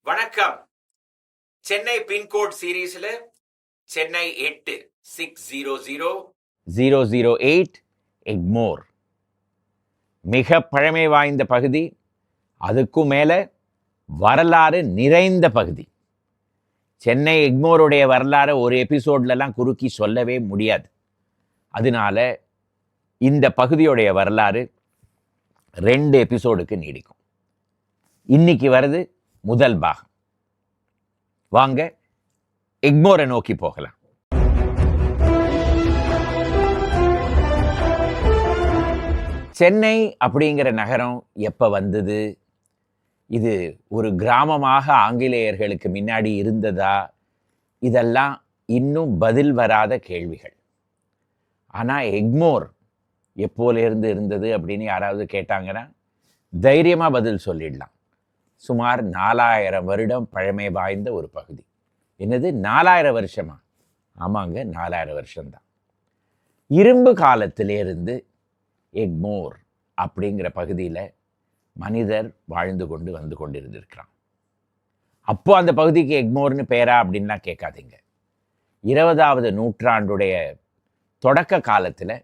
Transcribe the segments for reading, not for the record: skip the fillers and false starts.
வணக்கம். சென்னை பின்கோட் சீரீஸ்ல சென்னை 8600008 எக்மோர் மிக பழமை வாய்ந்த பகுதி. அதுக்கும் மேலே வரலாறு நிறைந்த பகுதி. சென்னை எக்மோருடைய வரலாறு ஒரு எபிசோட்லலாம் குறுக்கி சொல்லவே முடியாது. அதனால இந்த பகுதியுடைய வரலாறு 2 எபிசோடுக்கு நீடிக்கும். இன்னைக்கு வருது முதல் பாகம். வாங்க எக்மோரை நோக்கி போகலாம். சென்னை அப்படிங்கிற நகரம் எப்போ வந்தது? இது ஒரு கிராமமாக ஆங்கிலேயர்களுக்கு முன்னாடி இருந்ததா? இதெல்லாம் இன்னும் பதில் வராத கேள்விகள். ஆனால் எக்மோர் எப்போலேருந்து இருந்தது அப்படின்னு யாராவது கேட்டாங்கன்னா தைரியமாக பதில் சொல்லிடலாம். சுமார் 4000 வருடம் பழமை வாய்ந்த ஒரு பகுதி. என்னது 4000 வருஷமா? ஆமாங்க, 4000 வருஷம்தான். இரும்பு காலத்திலேருந்து எக்மோர் அப்படிங்கிற பகுதியில் மனிதர் வாழ்ந்து வந்து கொண்டிருந்திருக்கிறான். அப்போ அந்த பகுதிக்கு எக்மோர்னு பேரா அப்படின்லாம் கேட்காதீங்க. 20வது நூற்றாண்டுடைய தொடக்க காலத்தில்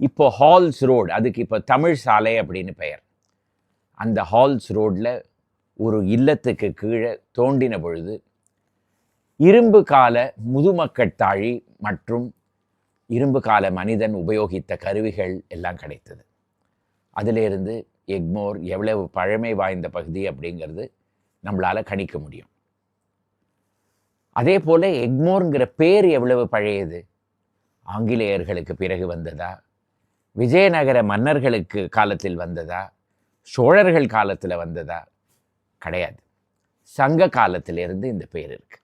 இப்போ ஹால்ஸ் ரோடு, அதுக்கு இப்போ தமிழ் சாலை அப்படின்னு பெயர், அந்த ஹால்ஸ் ரோடில் ஒரு இல்லத்துக்கு கீழே தோண்டின பொழுது இரும்பு கால முதுமக்கட்டாழி மற்றும் இரும்பு கால மனிதன் உபயோகித்த கருவிகள் எல்லாம் கிடைத்தது. அதிலிருந்து எக்மோர் எவ்வளவு பழமை வாய்ந்த பகுதி அப்படிங்கிறது நம்மளால் கணிக்க முடியும். அதே போல் எக்மோருங்கிற பேர் எவ்வளவு பழையது? ஆங்கிலேயர்களுக்கு பிறகு வந்ததா? விஜயநகர மன்னர்களுக்கு காலத்தில் வந்ததா? சோழர்கள் காலத்தில் வந்ததா? கிடையாது. சங்க காலத்திலிருந்து இந்த பேர் இருக்கு.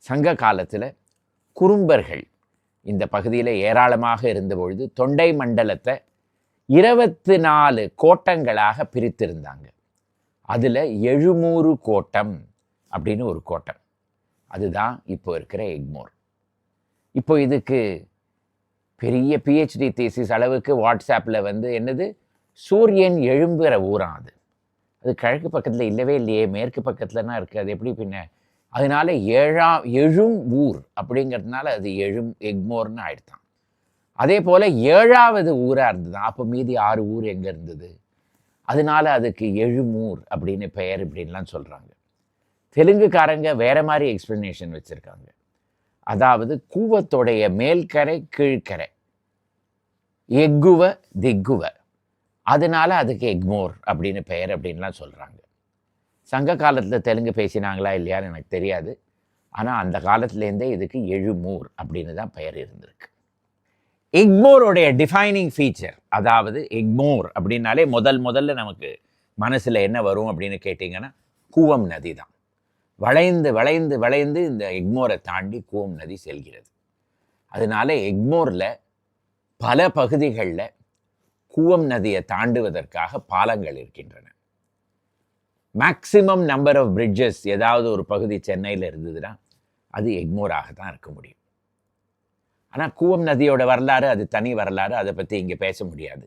சங்க காலத்தில் குறும்பர்கள் இந்த பகுதியில் ஏராளமாக இருந்தபொழுது தொண்டை மண்டலத்தை 24 கோட்டங்களாக பிரித்திருந்தாங்க. அதில் எழுமூறு கோட்டம் அப்படின்னு ஒரு கோட்டம், அதுதான் இப்போ இருக்கிற எக்மோர். இப்போ இதுக்கு பெரிய பிஹெச்டி தீசிஸ் அளவுக்கு வாட்ஸ்ஆப்பில் என்னது சூரியன் எழும்புகிற ஊராம். அது கிழக்கு பக்கத்தில் இல்லவே இல்லையே, மேற்கு பக்கத்துலனா இருக்குது. அது எப்படி பின்ன? அதனால எழும் ஊர் அப்படிங்கிறதுனால அது எக்மோர்னு ஆயிடுதான். அதே போல் 7வது ஊராக இருந்தது. அப்போ மீதி 6 ஊர் எங்கே இருந்தது? அதனால அதுக்கு எழுமூர் அப்படின்னு பெயர் இப்படின்லாம் சொல்கிறாங்க. தெலுங்குக்காரங்க வேற மாதிரி எக்ஸ்பிளனேஷன் வச்சுருக்காங்க. அதாவது கூவத்தோடைய மேல்கரை கீழ்கரை, எக்குவ திக்குவ, அதனால அதுக்கு எக்மோர் அப்படின்னு பெயர் அப்படின்லாம் சொல்கிறாங்க. சங்க காலத்தில் தெலுங்கு பேசினாங்களா இல்லையான்னு எனக்கு தெரியாது. ஆனால் அந்த காலத்துலேருந்தே இதுக்கு எழுமூர் அப்படின்னு தான் பெயர் இருந்திருக்கு. எக்மோருடைய டிஃபைனிங் ஃபீச்சர், அதாவது எக்மோர் அப்படின்னாலே முதல்ல நமக்கு மனசில் என்ன வரும் அப்படின்னு கேட்டிங்கன்னா கூவம் நதி தான். வளைந்து வளைந்து வளைந்து இந்த எக்மோரை தாண்டி கூவம் நதி செல்கிறது. அதனால எக்மோரில் பல பகுதிகளில் கூவம் நதியை தாண்டுவதற்காக பாலங்கள் இருக்கின்றன. மேக்சிமம் நம்பர் ஆஃப் பிரிட்ஜஸ் ஏதாவது ஒரு பகுதி சென்னையில் இருந்ததுன்னா அது எக்மோராக தான் இருக்க முடியும். ஆனால் கூவம் நதியோட வரலாறு அது தனி வரலாறு, அதை பற்றி இங்கே பேச முடியாது.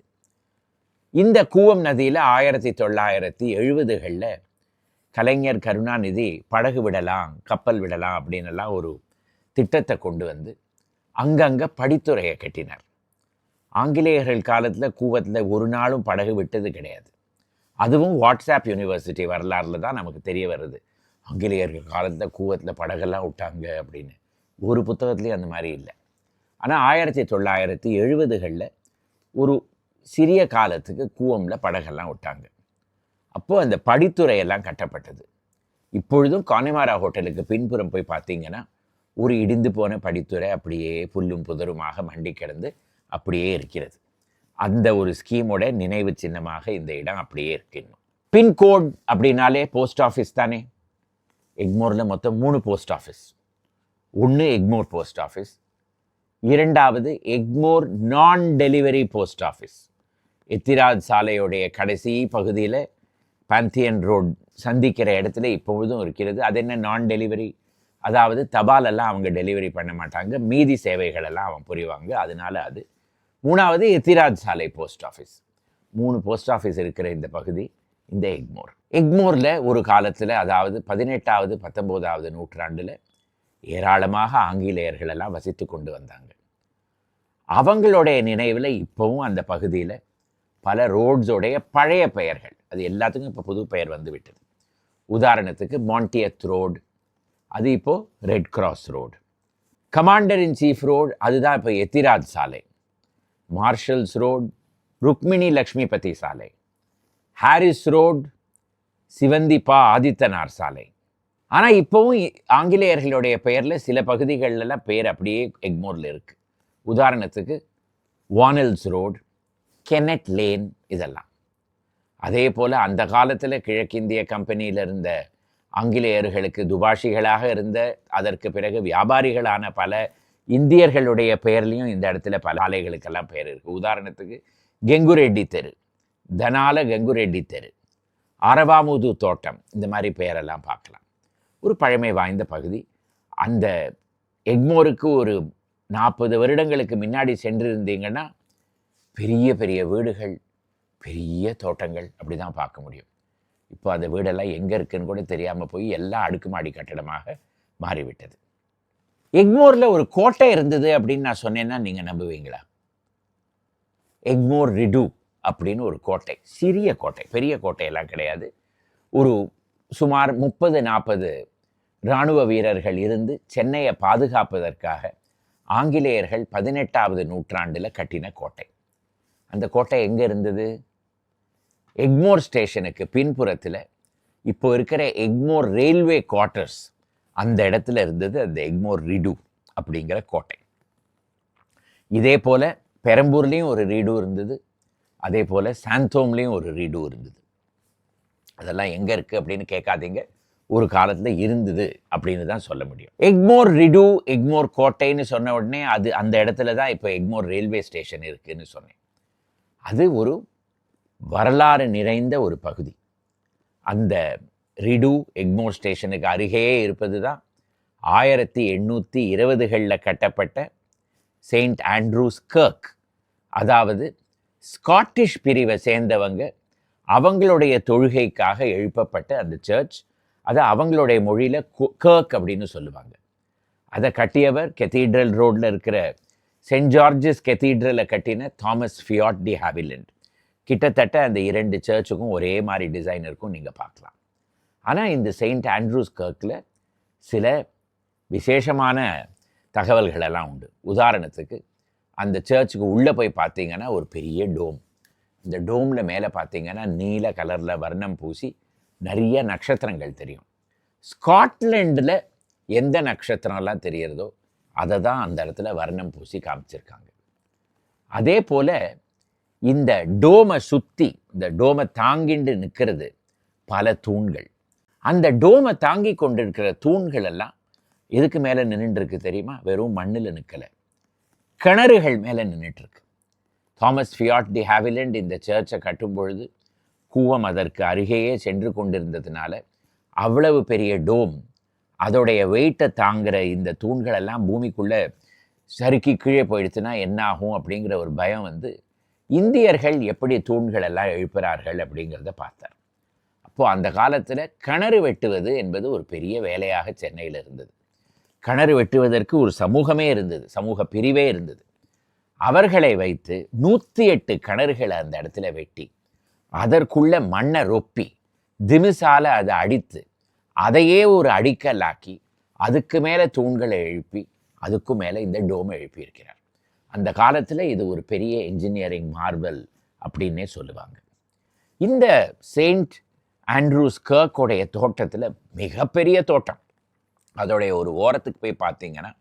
இந்த கூவம் நதியில் 1970களில் கலைஞர் கருணாநிதி படகு விடலாம், கப்பல் விடலாம் அப்படின்னுலாம் ஒரு திட்டத்தை கொண்டு வந்து அங்கங்கே படித்துறையை கட்டினார். ஆங்கிலேயர்கள் காலத்தில் கூவத்தில் ஒரு நாளும் படகு விட்டது கிடையாது. அதுவும் வாட்ஸ்ஆப் யூனிவர்சிட்டி வரலாறுல தான் நமக்கு தெரிய வருது. ஆங்கிலேயர்கள் காலத்தில் கூவத்தில் படகெல்லாம் விட்டாங்க அப்படின்னு ஒரு புத்தகத்துலேயும் அந்த மாதிரி இல்லை. ஆனால் 1970களில் ஒரு சிறிய காலத்துக்கு கூவமில் படகெல்லாம் விட்டாங்க. அப்போது அந்த படித்துறையெல்லாம் கட்டப்பட்டது. இப்பொழுதும் கானிமாரா ஹோட்டலுக்கு பின்புறம் போய் பார்த்தீங்கன்னா ஒரு இடிந்து போன படித்துறை அப்படியே புல்லும் புதருமாக மண்டி கிடந்து அப்படியே இருக்கிறது. அந்த ஒரு ஸ்கீமோட நினைவு சின்னமாக இந்த இடம் அப்படியே இருக்கணும். பின்கோட் அப்படின்னாலே போஸ்ட் ஆஃபீஸ் தானே. எக்மோரில் மொத்தம் 3 போஸ்ட் ஆஃபீஸ். ஒன்று எக்மோர் போஸ்ட் ஆஃபீஸ், 2வது எக்மோர் நான் டெலிவரி போஸ்ட் ஆஃபீஸ். எத்திராஜ் சாலையுடைய கடைசி பகுதியில் பாந்தியன் ரோட் சந்திக்கிற இடத்துல இப்பொழுதும் இருக்கிறது. அது என்ன நான் டெலிவரி? அதாவது தபாலெல்லாம் அவங்க டெலிவரி பண்ண மாட்டாங்க, மீதி சேவைகளெல்லாம் அவன் புரிவாங்க. அதனால அது. 3வது எத்திராஜ் சாலை போஸ்ட் ஆஃபீஸ். 3 போஸ்ட் ஆஃபீஸ் இருக்கிற இந்த பகுதி இந்த எக்மோர். எக்மோரில் ஒரு காலத்தில், அதாவது 18வது 19வது நூற்றாண்டில் ஏராளமாக ஆங்கிலேயர்கள் எல்லாம் வசித்து கொண்டு வந்தாங்க. அவங்களுடைய நினைவில் இப்போவும் அந்த பகுதியில் பல ரோட்ஸோடைய பழைய பெயர்கள், அது எல்லாத்துக்கும் இப்போ புது பெயர் வந்து விட்டது. உதாரணத்துக்கு மாண்டியத் ரோடு, அது இப்போது red cross road. Commander in chief road, அதுதான் இப்போ எத்திராஜ் சாலை. மார்ஷல்ஸ் ரோடு, ருக்மிணி லக்ஷ்மிபதி சாலை. ஹாரிஸ் ரோடு, சிவந்திப்பா ஆதித்தனார் சாலை. ஆனால் இப்போவும் ஆங்கிலேயர்களுடைய பெயரில் சில பகுதிகளெல்லாம் பெயர் அப்படியே எக்மோரில் இருக்குது. உதாரணத்துக்கு வானல்ஸ் ரோடு, கெனட் லேன், இதெல்லாம். அதே போல் அந்த காலத்தில் கிழக்கிந்திய கம்பெனியில் இருந்த ஆங்கிலேயர்களுக்கு துபாஷிகளாக இருந்த, அதற்கு பிறகு வியாபாரிகளான பல இந்தியர்களுடைய பெயர்லையும் இந்த இடத்துல பல ஆலைகளுக்கெல்லாம் பெயர் இருக்குது. உதாரணத்துக்கு கெங்குரெட்டி தெரு, தனால கெங்குரெட்டி தெரு, அரவாமுது தோட்டம், இந்த மாதிரி பெயரெல்லாம் பார்க்கலாம். ஒரு பழமை வாய்ந்த பகுதி. அந்த எக்மோருக்கு ஒரு 40 வருடங்களுக்கு முன்னாடி சென்றிருந்தீங்கன்னா பெரிய பெரிய வீடுகள், பெரிய தோட்டங்கள் அப்படி தான் பார்க்க முடியும். இப்போ அந்த வீடெல்லாம் எங்கே இருக்குன்னு கூட தெரியாமல் போய் எல்லாம் அடுக்குமாடி கட்டடமாக மாறிவிட்டது. எக்மோரில் ஒரு கோட்டை இருந்தது அப்படின்னு நான் சொன்னேன்னா நீங்கள் நம்புவீங்களா? எக்மோர் ரிடு அப்படின்னு ஒரு கோட்டை, சிறிய கோட்டை, பெரிய கோட்டையெல்லாம் கிடையாது. ஒரு சுமார் 30-40 இராணுவ வீரர்கள் இருந்து சென்னையை பாதுகாப்பதற்காக ஆங்கிலேயர்கள் 18வது நூற்றாண்டில் கட்டின கோட்டை. அந்த கோட்டை எங்கே இருந்தது? எக்மோர் ஸ்டேஷனுக்கு பின்புறத்தில் இப்போ இருக்கிற எக்மோர் ரயில்வே குவார்ட்டர்ஸ், அந்த இடத்துல இருந்தது அந்த எக்மோர் ரிடு அப்படிங்கிற கோட்டை. இதே போல் பெரம்பூர்லேயும் ஒரு ரீடு இருந்தது, அதே போல் சாந்தோம்லேயும் ஒரு ரீடு இருந்தது. அதெல்லாம் எங்கே இருக்குது அப்படின்னு கேட்காதீங்க, ஒரு காலத்தில் இருந்தது அப்படின்னு தான் சொல்ல முடியும். எக்மோர் ரிடு, எக்மோர் கோட்டைன்னு சொன்ன உடனே அது அந்த இடத்துல தான் இப்போ எக்மோர் ரயில்வே ஸ்டேஷன் இருக்குதுன்னு சொன்னேன். அது ஒரு வரலாறு நிறைந்த ஒரு பகுதி. அந்த ரிடு எக்மோர் ஸ்டேஷனுக்கு அருகே இருப்பது தான் 1820களில் கட்டப்பட்ட செயின்ட் ஆண்ட்ரூஸ் கர்க். அதாவது ஸ்காட்டிஷ் பிரிவை சேர்ந்தவங்க அவங்களுடைய தொழுகைக்காக எழுப்பப்பட்ட அந்த சர்ச். அதை அவங்களுடைய மொழியில் கர்க் அப்படின்னு சொல்லுவாங்க. அதை கட்டியவர் கெத்தீட்ரல் ரோடில் இருக்கிற சென்ட் ஜார்ஜஸ் கெத்தீட்ரலை கட்டின தாமஸ் ஃபியாட் டி ஹாவிலண்ட். கிட்டத்தட்ட அந்த 2 சர்ச்சுக்கும் ஒரே மாதிரி டிசைன் இருக்கும், நீங்கள் பார்க்கலாம். ஆனால் இந்த செயின்ட் ஆண்ட்ரூஸ் கர்க்கில் சில விசேஷமான தகவல்களெல்லாம் உண்டு. உதாரணத்துக்கு அந்த சர்ச்சுக்கு உள்ளே போய் பார்த்தீங்கன்னா ஒரு பெரிய டோம். இந்த டோமில் மேலே பார்த்தீங்கன்னா நீல கலரில் வர்ணம் பூசி நிறைய நட்சத்திரங்கள் தெரியும். ஸ்காட்லாண்டில் எந்த நட்சத்திரம்லாம் தெரியறதோ அதை தான் அந்த இடத்துல வர்ணம் பூசி காமிச்சிருக்காங்க. அதே போல் இந்த டோமை சுற்றி, இந்த டோமை தாங்கிண்டு நிற்கிறது பல தூண்கள். அந்த டோமை தாங்கி கொண்டிருக்கிற தூண்கள் எல்லாம் எதுக்கு மேலே நின்றுருக்கு தெரியுமா? வெறும் மண்ணில் நிற்கலை, கிணறுகள் மேலே நின்றுட்டுருக்கு. தாமஸ் ஃபியாட் டி ஹாவிலண்ட் இந்த சர்ச்சை கட்டும் பொழுது கூவம் அதற்கு அருகேயே சென்று கொண்டிருந்ததுனால அவ்வளவு பெரிய டோம், அதோடைய வெயிட்டை தாங்குகிற இந்த தூண்களெல்லாம் பூமிக்குள்ளே சறுக்கி கீழே போயிடுச்சுன்னா என்ன ஆகும் அப்படிங்கிற ஒரு பயம் வந்து இந்தியர்கள் எப்படி தூண்களெல்லாம் எழுப்புகிறார்கள் அப்படிங்கிறத பார்த்தார். அப்போது அந்த காலத்தில் கிணறு வெட்டுவது என்பது ஒரு பெரிய வேலையாக சென்னையில் இருந்தது. கிணறு வெட்டுவதற்கு ஒரு சமூகமே இருந்தது, சமூக பிரிவே இருந்தது. அவர்களை வைத்து 108 கிணறுகளை அந்த இடத்துல வெட்டி அதற்குள்ள மண்ணை ரொப்பி திமிசால அதை அடித்து அதையே ஒரு அடிக்கல்லாக்கி அதுக்கு மேலே தூண்களை எழுப்பி அதுக்கு மேலே இந்த டோமை எழுப்பியிருக்கிறார். அந்த காலத்தில் இது ஒரு பெரிய இன்ஜினியரிங் மார்வல் அப்படின்னே சொல்லுவாங்க. இந்த செயின்ட் ஆண்ட்ரூஸ் கர்க்கோடைய தோட்டத்தில் மிகப்பெரிய தோட்டம். அதோடைய ஒரு ஓரத்துக்கு போய் பார்த்தீங்கன்னா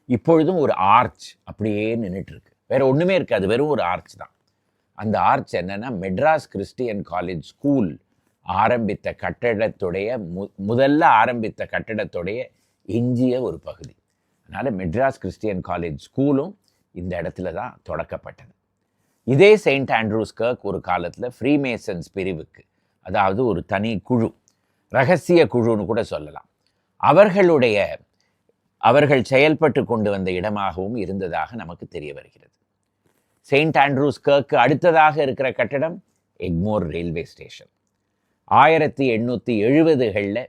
இப்பொழுதும் ஒரு ஆர்ச் அப்படியே நின்றுட்டுருக்கு. வேறு ஒன்றுமே இருக்காது, வெறும் ஒரு ஆர்ச் தான். அந்த ஆர்ச் என்னென்னா மெட்ராஸ் கிறிஸ்டியன் காலேஜ் ஸ்கூல் ஆரம்பித்த கட்டடத்துடைய முதல்ல ஆரம்பித்த கட்டடத்துடைய எஞ்சிய ஒரு பகுதி. அதனால் மெட்ராஸ் கிறிஸ்டியன் காலேஜ் ஸ்கூலும் இந்த இடத்துல தான் தொடக்கப்பட்டது. இதே செயின்ட் ஆண்ட்ரூஸ் கர்க் ஒரு காலத்தில் ஃப்ரீமேசன்ஸ் பிரிவுக்கு, அதாவது ஒரு தனி குழு, ரகசிய குழுன்னு கூட சொல்லலாம், அவர்கள் செயல்பட்டு கொண்டு வந்த இடமாகவும் இருந்ததாக நமக்கு தெரிய வருகிறது. செயின்ட் ஆண்ட்ரூஸ் கர்க்கு அடுத்ததாக இருக்கிற கட்டடம் எக்மோர் ரயில்வே ஸ்டேஷன். 1870களில்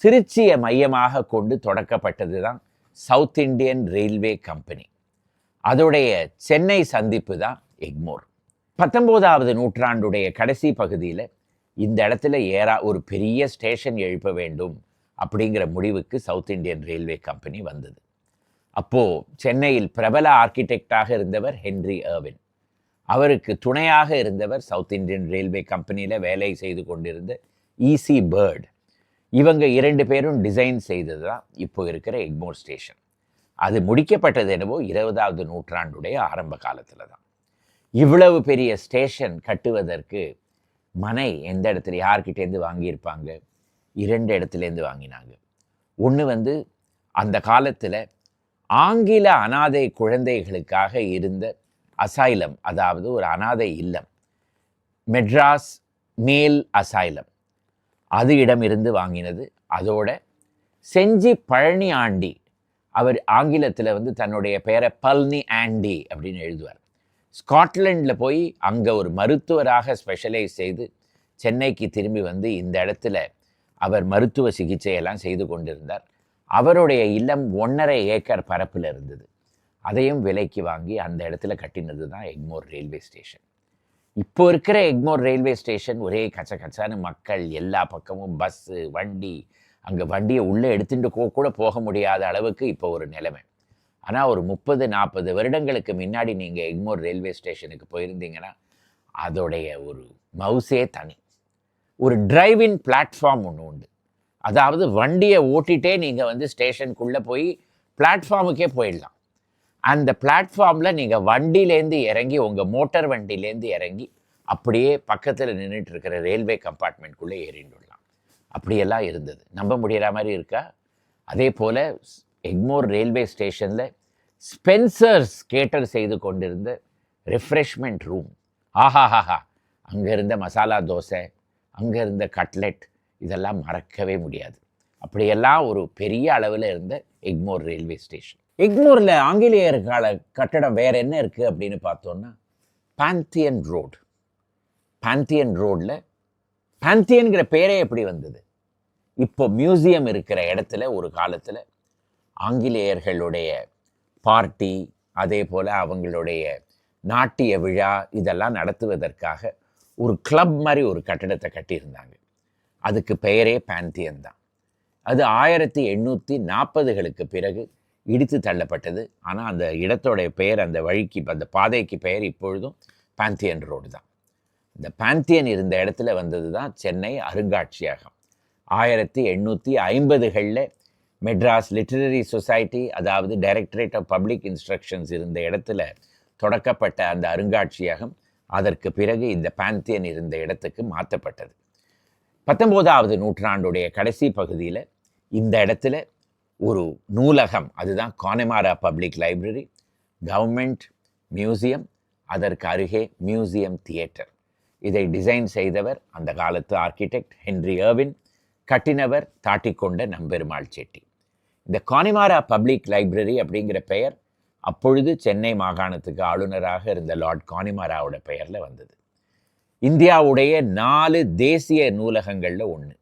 திருச்சியை மையமாக கொண்டு தொடக்கப்பட்டது தான் சவுத் இந்தியன் ரயில்வே கம்பெனி. அதோடைய சென்னை சந்திப்பு தான் எக்மோர். 19வது நூற்றாண்டுடைய கடைசி பகுதியில் இந்த இடத்துல ஒரு பெரிய ஸ்டேஷன் எழுப்ப வேண்டும் அப்படிங்கிற முடிவுக்கு சவுத் இந்தியன் ரயில்வே கம்பெனி வந்தது. அப்போது சென்னையில் பிரபல ஆர்கிடெக்டாக இருந்தவர் ஹென்றி எர்வின். அவருக்கு துணையாக இருந்தவர் சவுத் இந்தியன் ரயில்வே கம்பெனியில் வேலை செய்து கொண்டிருந்த ஈசி பேர்ட். இவங்க 2 பேரும் டிசைன் செய்தது தான் இப்போ இருக்கிற எக்மோர் ஸ்டேஷன். அது முடிக்கப்பட்டது என்னவோ 20வது நூற்றாண்டுடைய ஆரம்ப காலத்தில் தான். இவ்வளவு பெரிய ஸ்டேஷன் கட்டுவதற்கு மனை எந்த இடத்துல யார்கிட்டேருந்து வாங்கியிருப்பாங்க? 2 இடத்துலேருந்து வாங்கினாங்க. ஒன்று அந்த காலத்தில் ஆங்கில அனாதை குழந்தைகளுக்காக இருந்த அசைலம், அதாவது ஒரு அனாதை இல்லம், மெட்ராஸ் மேல் அசைலம், அது இடமிருந்து வாங்கினது. அதோட செஞ்சி பழனி ஆண்டி, அவர் ஆங்கிலத்தில் தன்னுடைய பெயரை பல்னி ஆண்டி அப்படின்னு எழுதுவார். ஸ்காட்லாண்டில் போய் அங்கே ஒரு மருத்துவராக ஸ்பெஷலைஸ் செய்து சென்னைக்கு திரும்பி இந்த இடத்துல அவர் மருத்துவ சிகிச்சையெல்லாம் செய்து கொண்டிருந்தார். அவருடைய இல்லம் 1.5 ஏக்கர் பரப்பில் இருந்தது. அதையும் விலைக்கு வாங்கி அந்த இடத்துல கட்டினது தான் எக்மோர் ரயில்வே ஸ்டேஷன். இப்போ இருக்கிற எக்மோர் ரயில்வே ஸ்டேஷன் ஒரே கச்சன்னு மக்கள், எல்லா பக்கமும் பஸ்ஸு, வண்டி, அங்கே வண்டியை உள்ளே எடுத்துட்டு கூட போக முடியாத அளவுக்கு இப்போ ஒரு நிலைமை. ஆனால் ஒரு 30-40 வருடங்களுக்கு முன்னாடி நீங்கள் எக்மோர் ரயில்வே ஸ்டேஷனுக்கு போயிருந்தீங்கன்னா அதோடைய ஒரு மவுசே தனி. ஒரு டிரைவின் பிளாட்ஃபார்ம் ஒன்று உண்டு. அதாவது வண்டியை ஓட்டிகிட்டே நீங்கள் ஸ்டேஷனுக்குள்ளே போய் பிளாட்ஃபார்முக்கே போயிடலாம். அந்த பிளாட்ஃபார்மில் நீங்கள் வண்டியிலேருந்து இறங்கி, உங்கள் மோட்டார் வண்டியிலேருந்து இறங்கி அப்படியே பக்கத்தில் நின்றுட்டு இருக்கிற ரயில்வே கம்பார்ட்மெண்ட்குள்ளே ஏறிண்டுடலாம். அப்படியெல்லாம் இருந்தது. நம்ப முடிகிற மாதிரி இருக்கா? அதே போல் எக்மோர் ரயில்வே ஸ்டேஷனில் ஸ்பென்சர்ஸ் கேட்டர் செய்து கொண்டிருந்த ரெஃப்ரெஷ்மெண்ட் ரூம், ஆஹாஹாஹா, அங்கே இருந்த மசாலா தோசை, அங்கே இருந்த கட்லெட், இதெல்லாம் மறக்கவே முடியாது. அப்படியெல்லாம் ஒரு பெரிய அளவில் இருந்த எக்மோர் ரயில்வே ஸ்டேஷன். எக்மோரில் ஆங்கிலேயர் கால கட்டடம் வேறு என்ன இருக்குது அப்படின்னு பார்த்தோன்னா பாந்தியன் ரோடு. பாந்தியன் ரோடில் பாந்தியன்கிற பேரே எப்படி வந்தது? இப்போ மியூசியம் இருக்கிற இடத்துல ஒரு காலத்தில் ஆங்கிலேயர்களுடைய பார்ட்டி, அதே போல் அவங்களுடைய நாட்டிய விழா இதெல்லாம் நடத்துவதற்காக ஒரு கிளப் மாதிரி ஒரு கட்டடத்தை கட்டியிருந்தாங்க. அதுக்கு பெயரே பாந்தியன் தான். அது 1840களுக்கு பிறகு இடித்து தள்ளப்பட்டது. ஆனால் அந்த இடத்தோடைய பெயர், அந்த வழிக்கு, அந்த பாதைக்கு பெயர் இப்பொழுதும் பாந்தியன் ரோடு தான். இந்த பாந்தியன் இருந்த இடத்துல வந்தது தான் சென்னை அருங்காட்சியகம். 1850களில் மெட்ராஸ் லிட்டரரி சொசைட்டி, அதாவது டைரக்டரேட் ஆஃப் பப்ளிக் இன்ஸ்ட்ரக்ஷன்ஸ் இருந்த இடத்துல தொடக்கப்பட்ட அந்த அருங்காட்சியகம் அதற்கு பிறகு இந்த பாந்தியன் இருந்த இடத்துக்கு மாற்றப்பட்டது. 19வது நூற்றாண்டுடைய கடைசி பகுதியில் இந்த இடத்துல ஒரு நூலகம், அதுதான் Connemara public library, government museum, அதற்கு அருகே மியூசியம் தியேட்டர். இதை டிசைன் செய்தவர் அந்த காலத்து ஆர்கிடெக்ட் ஹென்றி எர்வின், கட்டினவர் தாட்டிக்கொண்ட நம்பெருமாள் செட்டி. இந்த கானிமாரா பப்ளிக் லைப்ரரி அப்படிங்கிற பெயர் அப்பொழுது சென்னை மாகாணத்துக்கு ஆளுநராக இருந்த லார்ட் கானிமாராவோட பெயரில் வந்தது. இந்தியாவுடைய 4 தேசிய நூலகங்களில் ஒன்று.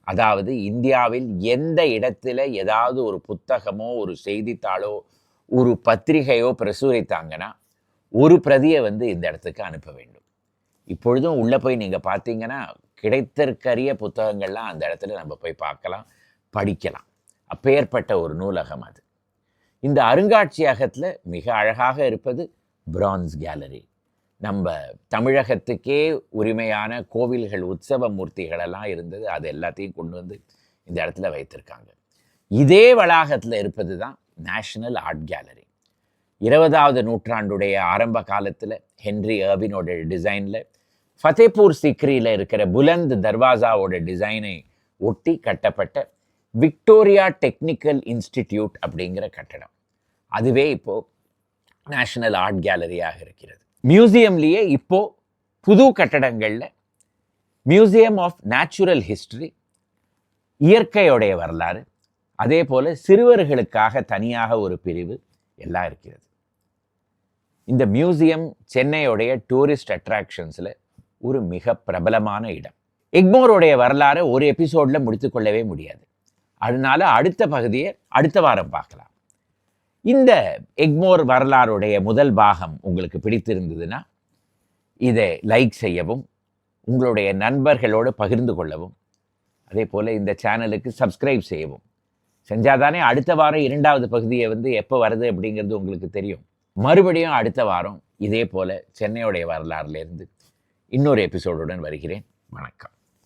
அதாவது இந்தியாவில் எந்த இடத்துல ஏதாவது ஒரு புத்தகமோ, ஒரு செய்தித்தாளோ, ஒரு பத்திரிகையோ பிரசுரித்தாங்கன்னா ஒரு பிரதியை இந்த இடத்துக்கு அனுப்ப வேண்டும். இப்பொழுதும் உள்ளே போய் நீங்கள் பார்த்தீங்கன்னா கிடைத்திருக்கரிய புத்தகங்கள்லாம் அந்த இடத்துல நம்ம போய் பார்க்கலாம், படிக்கலாம். அப்பேற்பட்ட ஒரு நூலகம் அது. இந்த அருங்காட்சியகத்தில் மிக அழகாக இருப்பது பிரான்ஸ் கேலரி. நம்ம தமிழகத்துக்கே உரிமையான கோவில்கள், உற்சவ மூர்த்திகளெல்லாம் இருந்தது. அது எல்லாத்தையும் கொண்டு இந்த இடத்துல வைத்திருக்காங்க. இதே வளாகத்தில் இருப்பது தான் நேஷனல் ஆர்ட் கேலரி. 20வது நூற்றாண்டுடைய ஆரம்ப காலத்தில் ஹென்றி எர்வினோட டிசைனில் ஃபத்தேபூர் சிக்ரியில் இருக்கிற புலந்த் தர்வாசாவோட டிசைனை ஒட்டி கட்டப்பட்ட விக்டோரியா டெக்னிக்கல் இன்ஸ்டிடியூட் அப்படிங்கிற கட்டடம், அதுவே இப்போது நேஷனல் ஆர்ட் கேலரியாக இருக்கிறது. மியூசியம்லேயே இப்போது புது கட்டடங்களில் மியூசியம் ஆஃப் நேச்சுரல் ஹிஸ்டரி, இயற்கையோடைய வரலாறு, அதே போல் சிறுவர்களுக்காக தனியாக ஒரு பிரிவு எல்லாம் இருக்கிறது. இந்த மியூசியம் சென்னையோடைய டூரிஸ்ட் அட்ராக்ஷன்ஸில் ஒரு மிக பிரபலமான இடம். எக்மோருடைய வரலாறை ஒரு எபிசோடில் முடித்து கொள்ளவே முடியாது. அதனால அடுத்த பகுதியை அடுத்த வாரம் பார்க்கலாம். இந்த எக்மோர் வரலாறுடைய முதல் பாகம் உங்களுக்கு பிடித்திருந்ததுன்னா இதை லைக் செய்யவும், உங்களுடைய நண்பர்களோடு பகிர்ந்து கொள்ளவும், அதே போல் இந்த சேனலுக்கு சப்ஸ்கிரைப் செய்யவும் செஞ்சாதானே அடுத்த வாரம் 2வது பகுதியை எப்போ வருது அப்படிங்கிறது உங்களுக்கு தெரியும். மறுபடியும் அடுத்த வாரம் இதே போல் சென்னையுடைய வரலாறுலேருந்து இன்னொரு எபிசோடுடன் வருகிறேன். வணக்கம்.